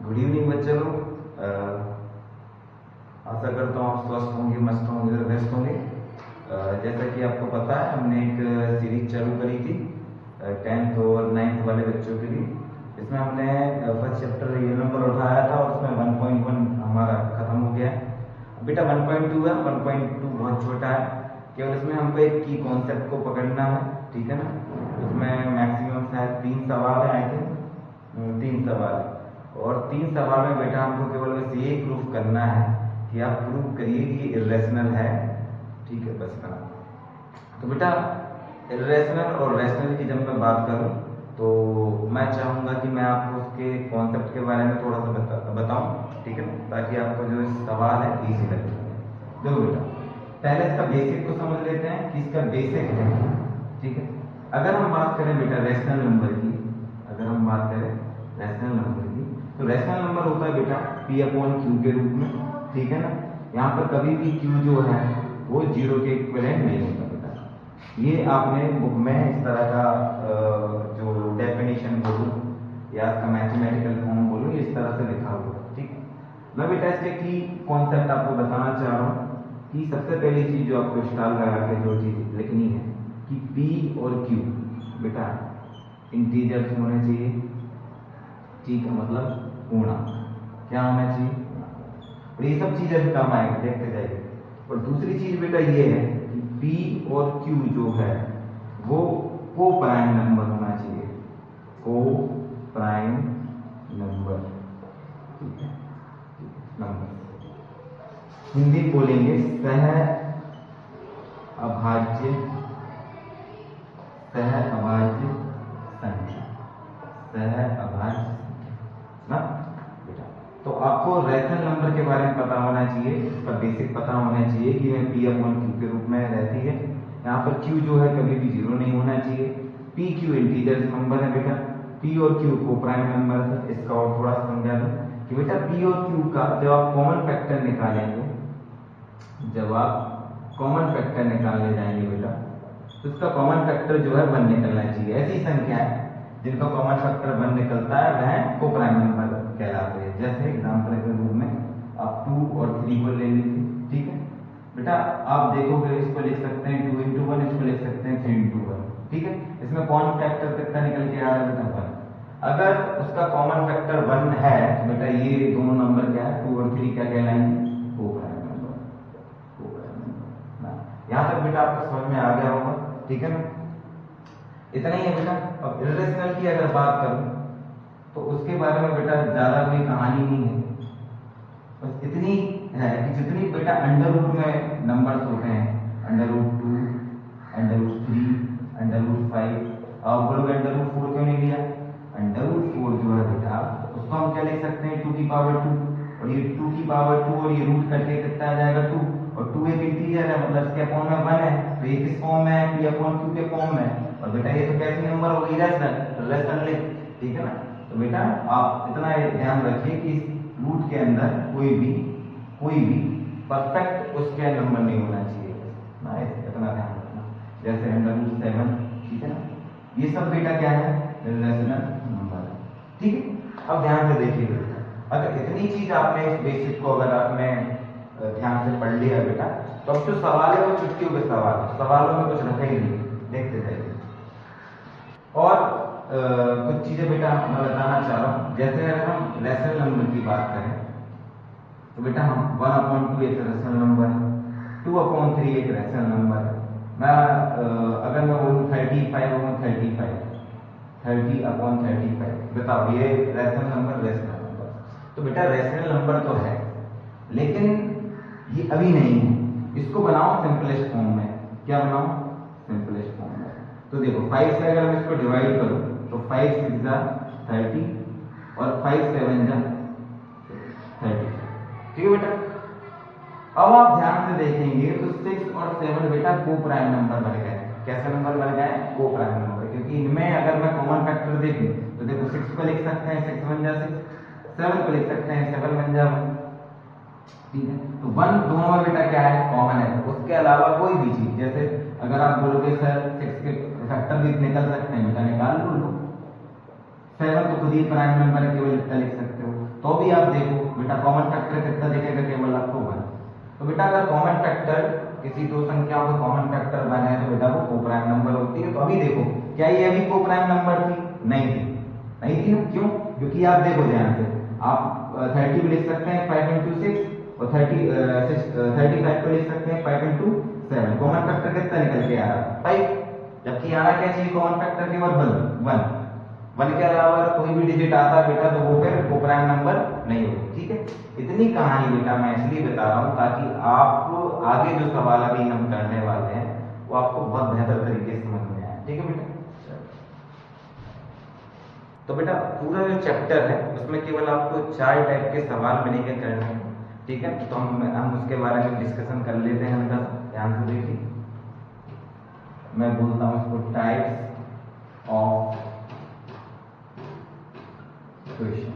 Good evening बच्चे लोग। आशा करता हूँ आप स्वस्थ होंगे, मस्त होंगे, व्यस्त होंगे। जैसा कि आपको पता है, हमने एक सीरीज चालू करी थी 10th और 9th वाले बच्चों के लिए। इसमें हमने फर्स्ट चैप्टर ये नंबर उठाया था और उसमें 1.1 हमारा खत्म हो गया है। बेटा 1.2 है, 1.2 बहुत छोटा है। केवल इसमें हमको एक की कॉन्सेप्ट को पकड़ना है, ठीक है ना। इसमें मैक्सिमम शायद 3 सवाल है, आई थिंक 3 सवाल है। और 3 सवाल में बेटा हमको केवल बस ये प्रूफ करना है कि आप प्रूफ करिए कि इर्रेशनल है, ठीक है, बस इतना। तो बेटा इर्रेशनल और रैशनल की जब मैं बात करूं तो मैं चाहूँगा कि मैं आपको उसके कॉन्सेप्ट के बारे में थोड़ा सा बताऊं, ठीक है ना, ताकि आपको जो सवाल है इजी लगे। देखो बेटा, पहले इसका बेसिक को समझ लेते हैं कि इसका बेसिक है, ठीक है। अगर हम बात करें बेटा रैशनल नंबर की, अगर हम बात करें रैशनल नंबर की, तो रैशनल नंबर होता है बेटा P/Q के रूप में, ठीक है ना। यहाँ पर कभी भी Q जो है वो 0 के इक्विवेलेंट नहीं होता बेटा। ये आपने बुक में इस तरह का जो डेफिनेशन बोलूँ या इसका मैथमेटिकल फॉर्म बोलूँ, इस तरह से लिखा हुआ है, ठीक है। मैं बेटा इसके की कॉन्सेप्ट आपको बताना चाह रहा हूँ कि सबसे पहली चीज जो आपको स्टार लगा के जो चीज लिखनी है कि P और Q बेटा इंटीजर्स होने चाहिए, ठीक है, मतलब पूर्णांक क्या होना चाहिए। और ये सब चीजें काम आएगी, देखते जाइए। और दूसरी चीज बेटा ये है कि P और Q जो है वो को प्राइम नंबर होना चाहिए, को प्राइम नंबर, ठीक है, नंबर हिंदी बोलेंगे सह अभाज्य संख्या, सह अभाज्य ना बेटा। तो आपको रैशनल नंबर के बारे में पता होना चाहिए, इसका बेसिक पता होना चाहिए कि वह P/Q के रूप में रहती है। यहाँ पर Q जो है कभी भी 0 नहीं होना चाहिए। PQ इंटीजर नंबर है बेटा, P और Q को प्राइम नंबर है। इसका और थोड़ा समझा दूं कि बेटा P और Q का जब आप कॉमन फैक्टर निकालेंगे, जब आप कॉमन फैक्टर निकालने जाएंगे बेटा, तो इसका कॉमन फैक्टर जो है 1 निकलना चाहिए। ऐसी संख्या है जिनका कॉमन फैक्टर 1 निकलता है वह को प्राइम नंबर कहलाते हैं। जैसे एग्जांपल के रूप में आप 2 और 3 को ले लीजिए, ठीक है बेटा। आप देखोगे इसको लिख सकते हैं 2 × 1, इसको लिख सकते हैं 3 × 1, ठीक है। इसमें कॉमन फैक्टर कितना निकल के आ रहा है बेटा 1। अगर उसका कॉमन फैक्टर 1 है तो बेटा ये दोनों नंबर क्या है, 2 और 3 क्या कहलाएंगे, को प्राइम नंबर, को प्राइम नंबर। यहाँ तक बेटा आपको समझ में आ गया होगा, ठीक है ना। इतना ही है बेटा। अब इर्रेशनल की अगर बात करूं तो उसके बारे में बेटा ज्यादा कोई कहानी नहीं है, बस इतनी है कि जितनी बेटा अंडर रूट में नंबर्स होते हैं, √2, √3, √5, आप बोलोगे √4 क्यों नहीं लिया। √4 जो है बेटा उसको हम क्या लिख सकते हैं 2⁻², और ये 2⁻² और ये रूट करके कितना आ जाएगा 2, और 2 एक इंटीजर है, मतलब इसके फॉर्म में 1 है, तो ये किस फॉर्म में है, P/Q के फॉर्म में। और बेटा ये तो कैसी नंबर होगी, रैशनल, ठीक है ना। तो बेटा आप इतना ध्यान रखिए कि रूट के अंदर कोई भी परफेक्ट उसके नंबर नहीं होना चाहिए ना, इतना ध्यान रखना। जैसे √7, ठीक है ना, ये सब बेटा क्या है, रैशनल नंबर है, ठीक है। अब ध्यान से देखिए बेटा, अगर इतनी चीज आपने इस बेसिक को अगर आपने ध्यान से पढ़ लिया बेटा, तो अब जो सवाल है वो चुटकियों के सवाल है, सवालों में कुछ रखा ही नहीं, देखते जाइए। और कुछ चीजें बेटा मैं बताना चाह रहा हूँ। जैसे अगर हम रैशनल नंबर की बात करें तो बेटा हम 1/2 एक रैशनल नंबर है, 2/3 एक रैशनल नंबर है। मैं अगर मैं बोलूँ 35/35, 30/35, बताओ ये रैशनल नंबर। तो बेटा रैशनल नंबर तो है लेकिन ये अभी नहीं है, इसको बनाओ सिंपलेस्ट फॉर्म में। क्या बनाओ, सिंपलेस्ट फॉर्म में। तो देखो 5 से अगर मैं इसको डिवाइड करूं तो 5 × 6 = 30 और 5 × 7 = 30, ठीक है बेटा। अब आप ध्यान से देखेंगे तो 6 और 7 बेटा को प्राइम नंबर बन गए। कैसे नंबर बन गए, को प्राइम नंबर, क्योंकि इनमें अगर मैं कॉमन फैक्टर देखूं तो देखो 6 को लिख सकते हैं 6 बन जा 6, 7 को लिख सकते हैं 7 बन जा 1, ठीक है। तो 1 दोनों में बेटा क्या है, कॉमन है। उसके अलावा कोई भी चीज, जैसे अगर आप बोलोगे सर 6 के फैक्टर भी निकल सकते हैं, बेटा निकाल लो। 7 तो खुद ही प्राइम नंबर है, केवल इतना लिख सकते हो। तो भी आप देखो बेटा कॉमन फैक्टर कितना दिखेगा, केवल आपको 1। तो बेटा अगर कॉमन फैक्टर किसी दो संख्याओं का कॉमन फैक्टर 1 है तो बेटा वो को-प्राइम नंबर होती है। तो अभी देखो क्या ये अभी को-प्राइम नंबर थी? नहीं थी, नहीं थी ना। क्यों? क्योंकि आप देखो ध्यान से, आप 30 भी लिख सकते हैं 5 into 6 और 35 को लिख सकते हैं 5 into 7। कॉमन फैक्टर कितना निकल के आ रहा है? 5। जबकि आना क्या चाहिए कॉमन फैक्टर केवल 1। 1 के अलावा कोई भी डिजिट आता है बेटा तो वो फिर को-प्राइम नंबर नहीं होगा। ठीक है, इतनी कहानी बेटा मैं इसलिए बता रहा हूँ ताकि आपको आगे जो सवाल अभी हम करने वाले हैं वो आपको बहुत बेहतर तरीके से समझ में आए। ठीक है बेटा, तो बेटा पूरा जो चैप्टर है उसमें केवल आपको 4 टाइप के सवाल बनेंगे करने हैं। ठीक है, तो हम उसके बारे में डिस्कशन कर लेते हैं हल्का सा। ध्यान से देखिए, मैं बोलता हूँ इसको टाइप्स ऑफ क्वेश्चन।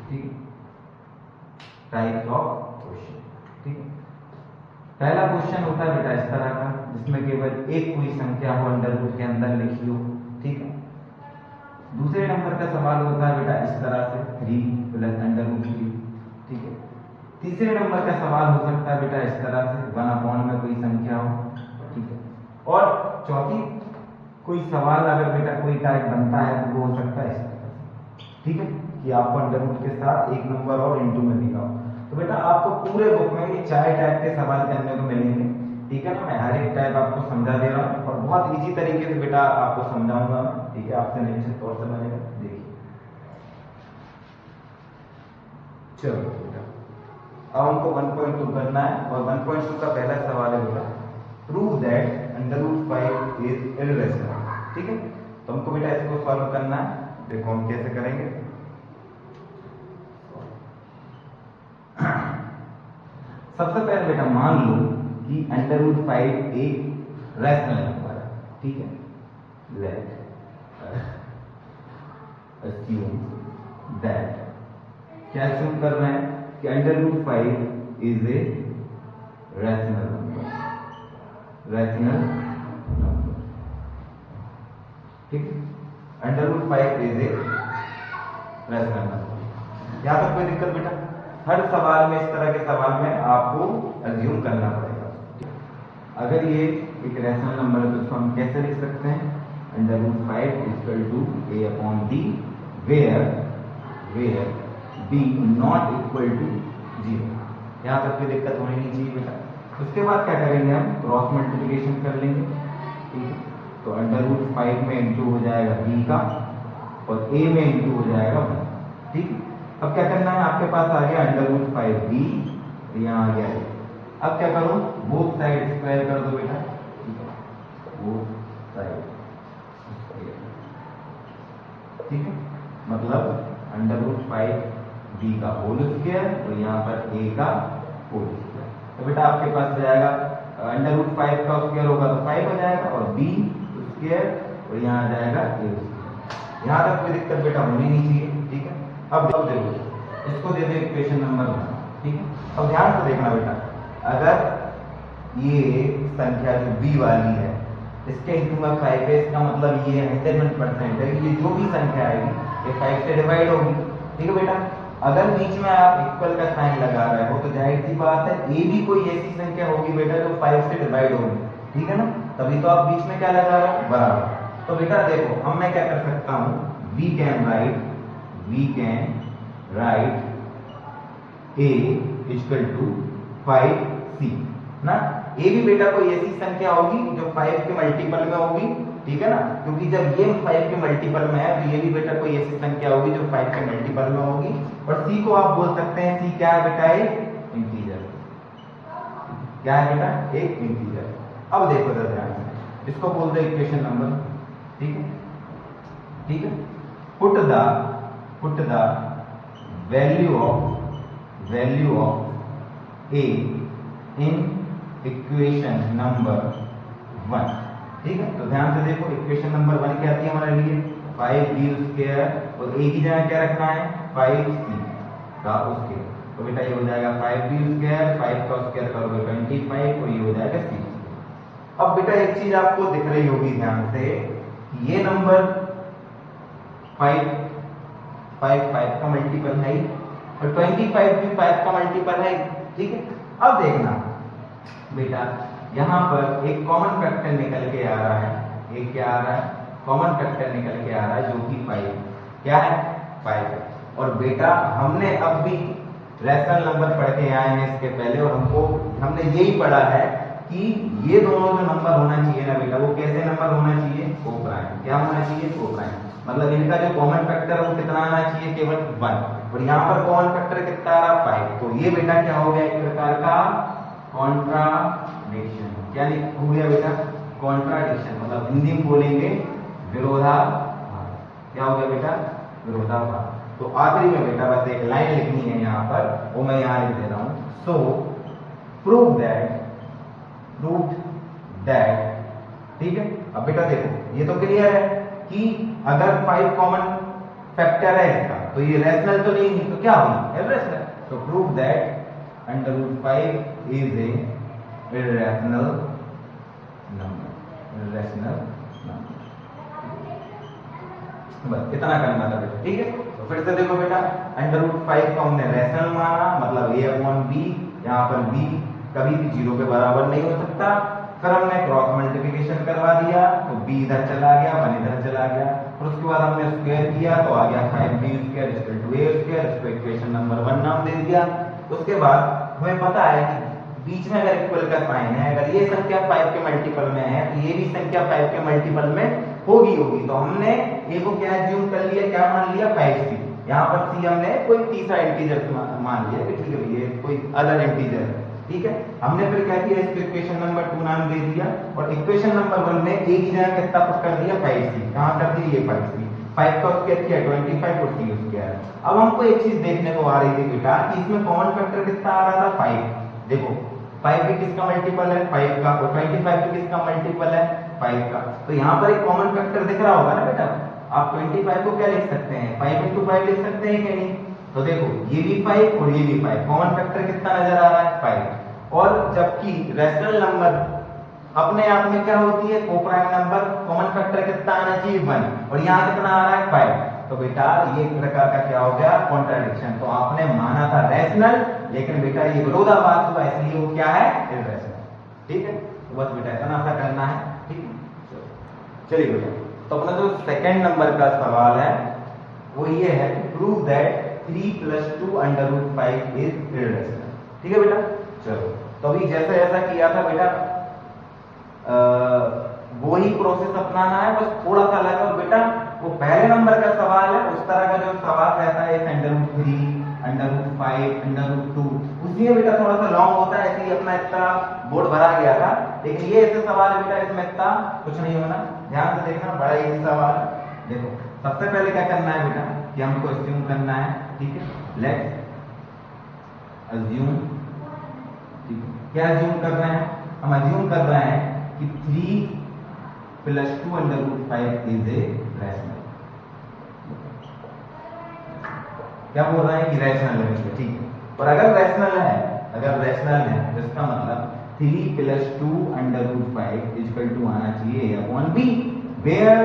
ठीक है, टाइप्स ऑफ क्वेश्चन। ठीक है, पहला क्वेश्चन होता है बेटा इस तरह का जिसमें केवल एक कोई संख्या हो अंडर रूट के अंदर लिखी हो। ठीक है, दूसरे नंबर का सवाल होता है बेटा इस तरह से 3 + अंडर रूट 3। ठीक है, तीसरे नंबर का सवाल हो सकता है बेटा इस तरह से 1/, में कोई संख्या हो। ठीक है, और चौथी कोई सवाल अगर बेटा कोई टाइप बनता है तो वो हो सकता है इस तरह से। ठीक है, कि आपको अंडर रूट के साथ एक नंबर और इनटू में दिखा हो। तो बेटा आपको पूरे बुक में ये 4 टाइप के सवाल करने को मिलेंगे। ठीक है ना, मैं हर एक टाइप आपको समझा दे रहा हूँ और बहुत इजी तरीके से बेटा आपको समझाऊंगा मैं। ठीक है, आपसे निश्चित तौर से बनेगा। देखिए चलो बेटा, अब हमको 1.2 करना है और 1.2 का पहला सवाल है बेटा prove that under root 5 is irrational. ठीक है, तो हमको बेटा इसको सॉल्व करना है। देखो हम कैसे करेंगे। सबसे पहले बेटा मान लो कि अंडर रूट 5 एक रैशनल नंबर है। ठीक है, लेट assume that, क्या assume कर रहे हैं कि under root 5 is a rational number. Rational number, ठीक है, under root 5 is a rational number. यहां तक कोई दिक्कत बेटा? हर सवाल में, इस तरह के सवाल में आपको अज्यूम करना पड़ेगा। अगर ये एक रैशनल नंबर है तो इसको हम कैसे लिख सकते हैं? Under root 5 equal to a/b where b not equal to 0। यहाँ तक कोई दिक्कत होनी नहीं चाहिए बेटा। उसके बाद क्या करेंगे हम? क्रॉस मल्टीप्लिकेशन कर लेंगे। ठीक है, तो अंडर रूट 5 में इंटू हो जाएगा b का और a में इंटू हो जाएगा 1। ठीक है, अब क्या करना है? आपके पास आ गया अंडर रूट 5b, यहाँ आ गया a। अब क्या करो? बोथ साइड स्क्वायर कर दो बेटा। बोथ साइड स्क्वायर, ठीक है, मतलब अंडर रूट 5b का होल स्क्वायर और यहाँ पर a का होल स्क्वायर। तो बेटा आपके पास जाएगा अंडर रूट 5 का स्क्वायर होगा तो 5 हो जाएगा और b स्क्वायर और यहाँ आ जाएगा a स्क्वायर। यहाँ तक कोई दिक्कत बेटा होनी नहीं चाहिए। ठीक है, अब देखो इसको दे दो इक्वेशन नंबर 1। ठीक है, अब ध्यान से देखना बेटा, अगर ये संख्या जो b वाली है इसके इंटू में 5 है, इसका मतलब ये 100% है कि ये जो भी संख्या आएगी ये 5 से डिवाइड होगी। ठीक है बेटा, अगर बीच में आप इक्वल का साइन लगा रहे हो तो जाहिर सी बात है a भी कोई ऐसी संख्या होगी बेटा जो 5 से डिवाइड होगी। ठीक है ना, तभी तो आप बीच में क्या लगा रहे हो? बराबर। तो बेटा देखो अब मैं क्या कर सकता हूँ? We can write a equal to 5c ना। a भी बेटा कोई ऐसी संख्या होगी जो 5 के मल्टीपल में होगी। ठीक है ना, क्योंकि जब ये 5 के मल्टीपल में है तो ये भी बेटा कोई ऐसी संख्या होगी जो 5 के मल्टीपल में होगी। और c को आप बोल सकते हैं, c क्या है बेटा? एक इंटीजर। क्या है बेटा? एक इंटीजर। अब देखो जरा ध्यान से, इसको बोल दो इक्वेशन नंबर। ठीक है, ठीक है, put the value of a in equation number 1। ठीक है, तो ध्यान से देखो इक्वेशन नंबर 1 क्या आती है हमारे लिए? 5b² और a की जगह क्या रखना है? 5c का स्क्वायर। तो बेटा ये हो जाएगा 5b², 5 का स्क्वायर करोगे 25 और ये हो जाएगा c। अब बेटा एक चीज आपको दिख रही होगी ध्यान से, ये नंबर 5 5 5 का मल्टीपल है ही, और 25 भी 5 का मल्टीपल है, ठीक है। अब देखना बेटा, यहाँ पर एक कॉमन फैक्टर निकल के आ रहा है, एक क्या आ रहा है, कॉमन फैक्टर निकल के आ रहा है जो कि 5, क्या है 5 है। और बेटा हमने अब भी रैशनल नंबर पढ़ के आए हैं इसके पहले, और हमने यही पढ़ा है कि ये दोनों जो नंबर होना चाहिए ना बेटा, वो कैसे नंबर होना चाहिए, कोप्राइम। क्या होना चाहिए, कोप्राइम। मतलब इनका जो कॉमन फैक्टर है वो कितना आना चाहिए, केवल 1, और यहाँ पर कॉमन फैक्टर कितना आ रहा, 5। तो ये बेटा क्या हो गया, एक प्रकार का कॉन्ट्राडिक्शन। क्या हो गया बेटा, कॉन्ट्राडिक्शन। मतलब हिंदी में बोलेंगे विरोधाभास। क्या हो गया बेटा, विरोधाभास। तो आखिरी में बेटा बस एक लाइन लिखनी है यहाँ पर, वो मैं यहाँ लिख दे रहा हूँ। सो प्रूव दैट, ठीक है। अब बेटा देखो ये तो क्लियर है कि अगर 5 कॉमन फैक्टर है इसका, तो ये रैशनल तो नहीं, तो क्या हुई, इररेशनल। तो prove that √5 is A irrational number, बस इतना करना था बेटा, ठीक है। तो फिर से देखो बेटा, √5 को हमने रैशनल माना, मतलब a/b, यहाँ पर b कभी भी 0 के बराबर नहीं हो सकता। फिर हमने क्रॉस मल्टीप्लिकेशन करवा दिया, तो b इधर चला गया, 1 इधर चला गया, और उसके बाद हमने स्क्वायर किया, तो आ गया 5b² = a²। इसको इक्वेशन नंबर 1 नाम दे दिया। उसके बाद हमें पता है कि बीच में अगर इक्वल का साइन है, अगर ये संख्या 5 के मल्टीपल में है, तो ये भी संख्या 5 के मल्टीपल में होगी। तो हमने ए को क्या एज्यूम कर लिया, क्या मान लिया, 5c। यहाँ पर c हमने कोई तीसरा इंटीजर मान लिया कि ठीक है ये कोई अदर इंटीजर है, ठीक है। हमने फिर क्या किया, इसको इक्वेशन नंबर 2 नाम दे दिया, और इक्वेशन नंबर 1 में a की जगह कितना पुट कर दिया, 5c। कहाँ कर दी, ये 5c, 5 का स्क्वायर किया 25 और c स्क्वायर। अब हमको एक चीज देखने को आ रही थी बेटा कि इसमें कॉमन फैक्टर कितना आ रहा था, 5। देखो 5 भी किसका मल्टीपल है, 5 का, और 25 भी किसका मल्टीपल है, 5 का। तो यहाँ पर एक कॉमन फैक्टर दिख रहा होगा ना बेटा। आप 25 को क्या लिख सकते हैं, 5 × 5 लिख सकते हैं कि नहीं। तो देखो ये भी 5 और ये भी 5, कॉमन फैक्टर कितना नजर आ रहा है, 5। और जबकि रैशनल नंबर अपने आप में क्या होती है, कोप्राइम नंबर, कॉमन फैक्टर कितना आना चाहिए, 1, और यहाँ कितना आ रहा है, 5। तो बेटा ये एक प्रकार का क्या हो गया, कॉन्ट्राडिक्शन। तो आपने माना था रैशनल, लेकिन बेटा ये विरोधाभास हुआ, इसलिए वो क्या है, इररेशनल, ठीक है। तो बस बेटा इतना सा करना है, ठीक है। चलिए बेटा, तो अपना जो सेकंड नंबर का सवाल है वो ये है कि प्रूव दैट 3 + 2 √5 इज इररेशनल, ठीक है बेटा। चलो तो अभी जैसा जैसा किया था बेटा वो ही प्रोसेस अपनाना है, बस थोड़ा सा अलग है। और बेटा वो पहले नंबर का सवाल है, उस तरह का जो सवाल रहता है √3, √5, √2, उसमें बेटा थोड़ा सा लॉन्ग होता है, इसलिए अपना इतना बोर्ड भरा गया था। लेकिन ये ऐसे सवाल है बेटा, इसमें इतना कुछ नहीं होना, ध्यान से देखना, बड़ा इजी सवाल है। देखो सबसे पहले क्या करना है बेटा कि हमको अस्यूम करना है, ठीक है। लेट्स अज्यूम, ठीक है। क्या अज्यूम कर रहे हैं, हम अज्यूम कर रहे हैं कि 3 + 2 √5 इज ए रैशनल। क्या बोल रहे हैं कि रैशनल है, ठीक है। और अगर रैशनल है तो इसका मतलब 3 + 2 √5 = आना चाहिए a/b, where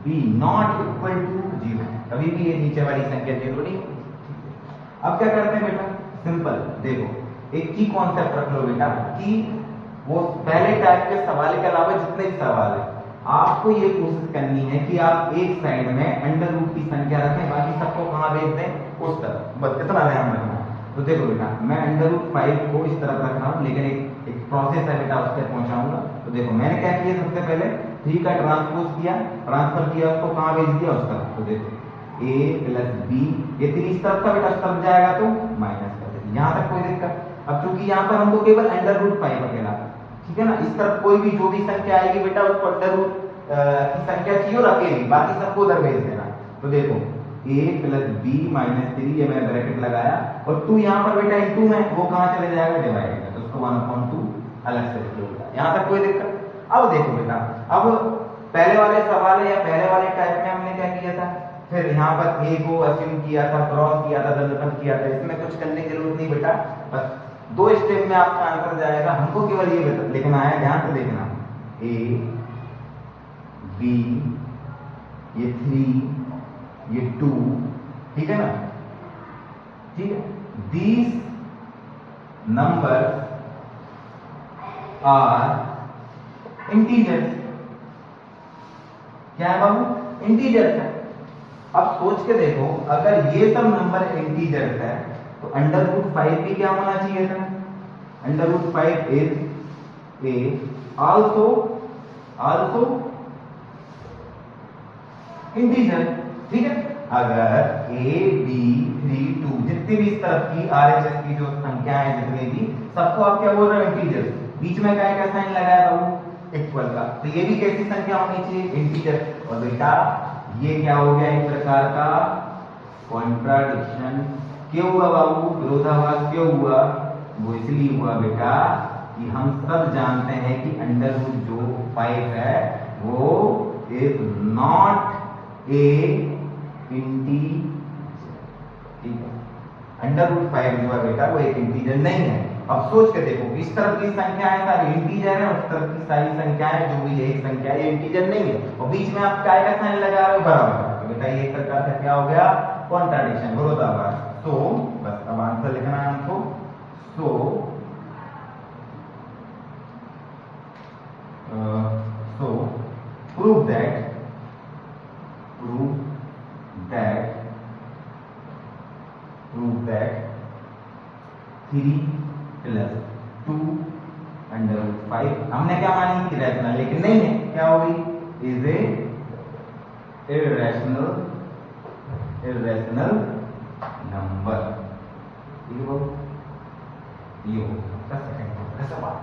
b not equal to 0। कभी भी ये नीचे वाली संख्या 0 नहीं। अब क्या करते हैं बेटा, सिंपल, देखो एक की कॉन्सेप्ट रख लो बेटा कि वो पहले टाइप के सवाल के अलावा जितने भी सवाल है, आपको ये कोशिश करनी है कि आप एक साइड में अंडर रूट की संख्या रखें, बाकी सबको कहाँ भेज दें, उस तरफ, बस इतना ध्यान रखना। तो देखो बेटा मैं √5 को इस तरफ रख रहा हूँ, लेकिन एक प्रोसेस है बेटा, उससे पहुंचाऊंगा। तो देखो मैंने क्या किया, सबसे पहले 3 का ट्रांसपोज किया, ट्रांसफर किया, उसको कहाँ भेज दिया, उस तरफ। तो देखो a + b, ये 3 इस तरफ का बेटा, उस तरफ जाएगा तो माइनस कर देते, यहाँ तक कोई दिक्कत। अब चूंकि यहाँ पर हमको केवल √5 अकेला, ठीक है ना, इस तरफ कोई भी जो भी संख्या आएगी बेटा उसको अंडर रूट की संख्या चाहिए रखेगी, बाकी सबको उधर भेज देना। तो देखो a + b - 3, ये मैंने ब्रैकेट लगाया, और 2 यहाँ पर बेटा इनटू में, वो कहाँ चले जाएगा, डिवाइड में, तो उसको 1/2 अलग से लिख लो। यहाँ तक कोई दिक्कत। अब देखो बेटा, अब पहले वाले सवाल है या पहले वाले टाइप में हमने क्या किया था, फिर यहाँ पर a को अस्यूम किया था, क्रॉस किया था, दंडफल किया था, इसमें कुछ करने की जरूरत नहीं बेटा, बस 2 स्टेप में आपका आंसर जाएगा। हमको केवल ये लिखना है, ध्यान से देखना, a b, ये 3 ये 2, ठीक है ना, ठीक है। These numbers are integers। क्या है बाबू? इंटीजर्स है। अब सोच के देखो, अगर ये सब नंबर इंटीजर्स है तो √5 भी क्या होना चाहिए था? √5 इज ए आल्सो इंटीजर, ठीक है। अगर a b 3 2 जितनी भी इस तरफ की RHS की जो संख्या है, जितनी भी, सबको आप क्या बोल रहे हो? इंटीजर। बीच में क्या का साइन लगाया बाबू? इक्वल का। तो ये भी कैसी संख्या होनी चाहिए? इंटीजर। और बेटा ये क्या हो गया? एक प्रकार का कॉन्ट्राडिक्शन। क्यों हुआ बाबू? विरोधाभास क्यों हुआ? वो इसलिए हुआ बेटा कि हम सब जानते हैं कि √5 है वो इज नॉट ए इंटीजर, ठीक है। √5 जो है बेटा वो एक इंटीजर नहीं है। अब सोच के देखो, इस तरफ की संख्याएं सारी इंटीजर है, उस तरफ की सारी संख्याएं जो भी एक संख्या ये इंटीजर नहीं है, और बीच में आप काय का साइन लगा रहे हो? बराबर। तो बेटा ये एक प्रकार का क्या हो गया? कॉन्ट्राडिक्शन, विरोधाभास। सो बस अब आंसर लिखना है हमको। सो prove that 3 + 2 √5 हमने क्या मानी? इरेशनल, लेकिन नहीं है, क्या हो गई? Is a irrational number. ये हो आपका सेकंड सवाल।